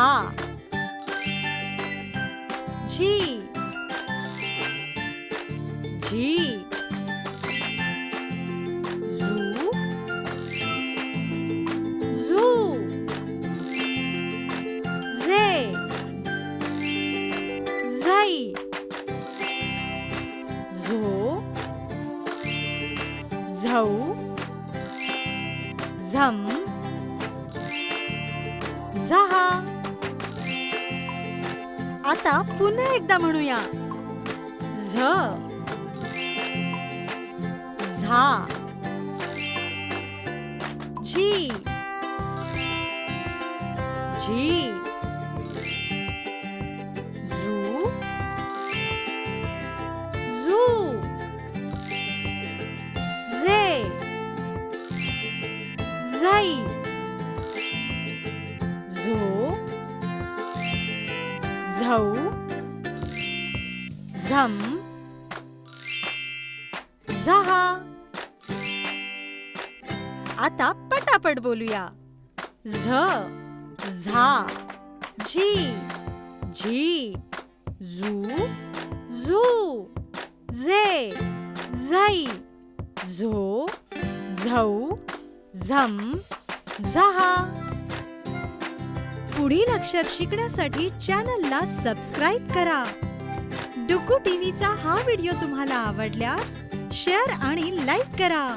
झा Zee Zee zoo zoo झे झई झो झौ झम झहा. आता पुन्हा एकदा म्हणूया. झ झा झी झी झू झू झे झई झो झौ झम झहा. आता पटापट बोलूया. झ झा झी झी झू झू झे झई झो झौ झम झहा. पुढील अक्षर शिकण्यासाठी चॅनलला सबस्क्राईब करा. डुग्गू टीव्हीचा हा व्हिडिओ तुम्हाला आवडल्यास शेअर आणि लाईक करा.